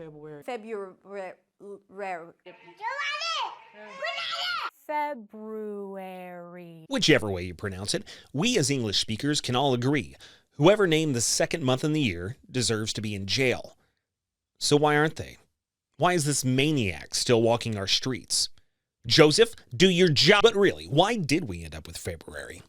February. February. Whichever way you pronounce it, we as English speakers can all agree. Whoever named the second month in the year deserves to be in jail. So why aren't they? Why is this maniac still walking our streets? Joseph, do your job! But really, why did we end up with February?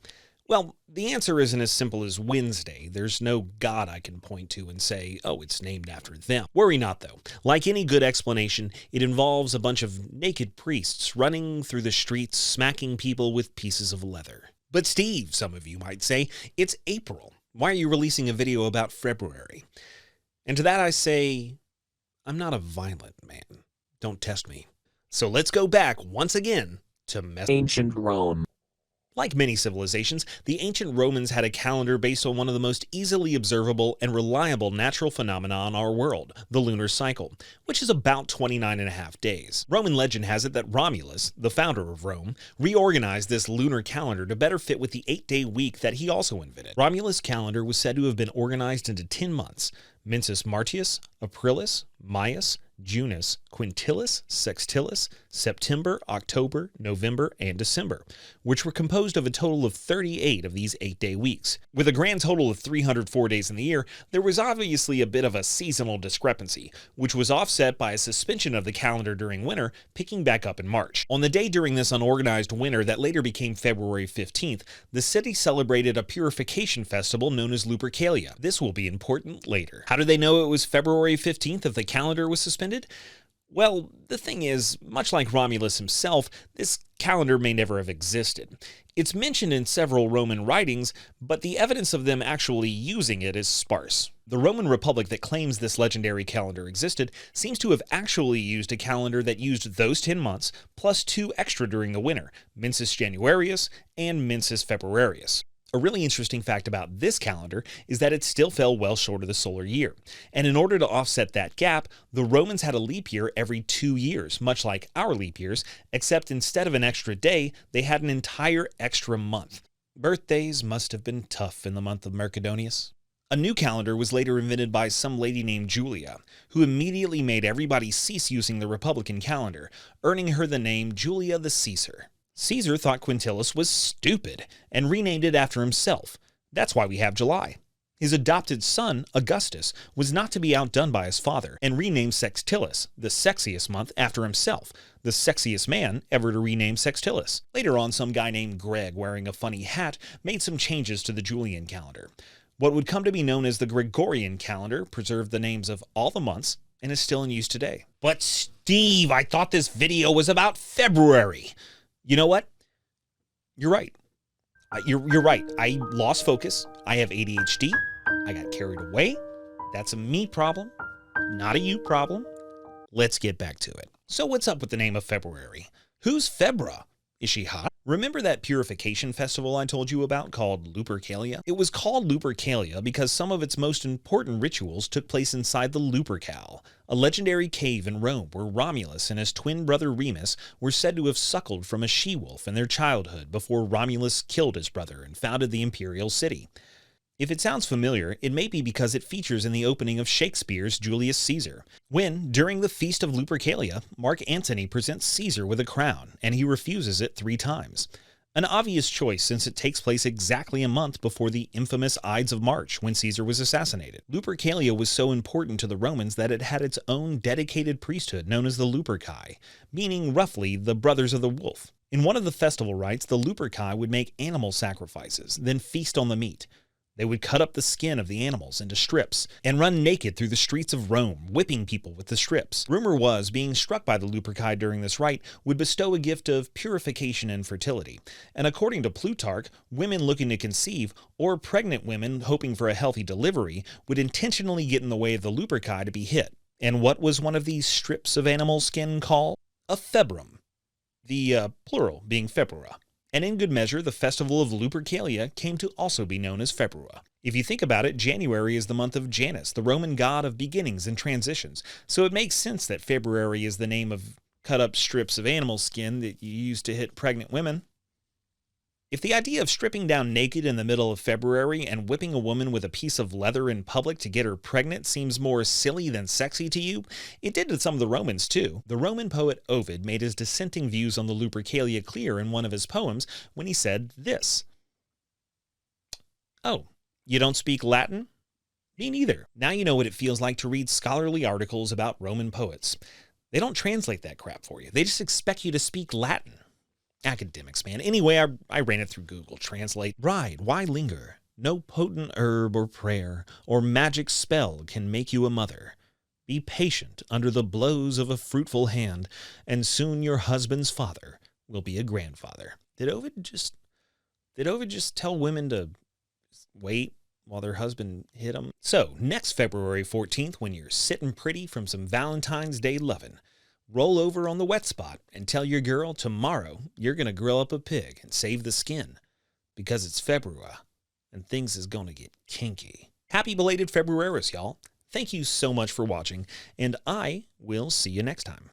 Well, the answer isn't as simple as Wednesday. There's no god I can point to and say, oh, it's named after them. Worry not, though. Like any good explanation, it involves a bunch of naked priests running through the streets, smacking people with pieces of leather. But Steve, some of you might say, it's April. Why are you releasing a video about February? And to that I say, I'm not a violent man. Don't test me. So let's go back once again to ancient Rome. Like many civilizations, the ancient Romans had a calendar based on one of the most easily observable and reliable natural phenomena in our world, the lunar cycle, which is about 29.5 days. Roman legend has it that Romulus, the founder of Rome, reorganized this lunar calendar to better fit with the 8-day week that he also invented. Romulus' calendar was said to have been organized into 10 months: Mensis Martius, Aprilis, Maius, Junus, Quintilis, Sextilis, September, October, November, and December, which were composed of a total of 38 of these 8-day weeks. With a grand total of 304 days in the year, there was obviously a bit of a seasonal discrepancy, which was offset by a suspension of the calendar during winter, picking back up in March. On the day during this unorganized winter that later became February 15th, the city celebrated a purification festival known as Lupercalia. This will be important later. How did they know it was February 15th if the calendar was suspended? Well, the thing is, much like Romulus himself, this calendar may never have existed. It's mentioned in several Roman writings, but the evidence of them actually using it is sparse. The Roman Republic that claims this legendary calendar existed seems to have actually used a calendar that used those 10 months, plus 2 extra during the winter, Mensis Januarius and Mensis Februarius. A really interesting fact about this calendar is that it still fell well short of the solar year. And in order to offset that gap, the Romans had a leap year every 2 years, much like our leap years, except instead of an extra day, they had an entire extra month. Birthdays must have been tough in the month of Mercedonius. A new calendar was later invented by some lady named Julia, who immediately made everybody cease using the Republican calendar, earning her the name Julia the Caesar. Caesar thought Quintilis was stupid and renamed it after himself. That's why we have July. His adopted son, Augustus, was not to be outdone by his father and renamed Sextilis, the sexiest month, after himself, the sexiest man ever to rename Sextilis. Later on, some guy named Greg wearing a funny hat made some changes to the Julian calendar. What would come to be known as the Gregorian calendar preserved the names of all the months and is still in use today. But Steve, I thought this video was about February. You know what? You're right. You're right. I lost focus. I have ADHD. I got carried away. That's a me problem, not a you problem. Let's get back to it. So what's up with the name of February? Who's Febra? Is she hot? Remember that purification festival I told you about called Lupercalia? It was called Lupercalia because some of its most important rituals took place inside the Lupercal, a legendary cave in Rome where Romulus and his twin brother Remus were said to have suckled from a she-wolf in their childhood before Romulus killed his brother and founded the imperial city. If it sounds familiar, it may be because it features in the opening of Shakespeare's Julius Caesar, when, during the Feast of Lupercalia, Mark Antony presents Caesar with a crown, and he refuses it 3 times. An obvious choice since it takes place exactly a month before the infamous Ides of March, when Caesar was assassinated. Lupercalia was so important to the Romans that it had its own dedicated priesthood known as the Luperci, meaning roughly the brothers of the wolf. In one of the festival rites, the Luperci would make animal sacrifices, then feast on the meat. They would cut up the skin of the animals into strips and run naked through the streets of Rome, whipping people with the strips. Rumor was being struck by the Luperci during this rite would bestow a gift of purification and fertility. And according to Plutarch, women looking to conceive or pregnant women hoping for a healthy delivery would intentionally get in the way of the Luperci to be hit. And what was one of these strips of animal skin called? A februm. The plural being februa. And in good measure, the festival of Lupercalia came to also be known as Februa. If you think about it, January is the month of Janus, the Roman god of beginnings and transitions, so it makes sense that February is the name of cut-up strips of animal skin that you use to hit pregnant women. If the idea of stripping down naked in the middle of February and whipping a woman with a piece of leather in public to get her pregnant seems more silly than sexy to you, it did to some of the Romans too. The Roman poet Ovid made his dissenting views on the Lupercalia clear in one of his poems when he said this: "Oh, you don't speak Latin? Me neither." Now you know what it feels like to read scholarly articles about Roman poets. They don't translate that crap for you. They just expect you to speak Latin. Academics, man. Anyway, I ran it through Google Translate. Ride, why linger? No potent herb or prayer or magic spell can make you a mother. Be patient under the blows of a fruitful hand, and soon your husband's father will be a grandfather. Did Ovid just tell women to wait while their husband hit them? So, next February 14th, when you're sitting pretty from some Valentine's Day lovin', roll over on the wet spot and tell your girl tomorrow you're going to grill up a pig and save the skin, because it's February and things is going to get kinky. Happy belated Februaris, y'all. Thank you so much for watching, and I will see you next time.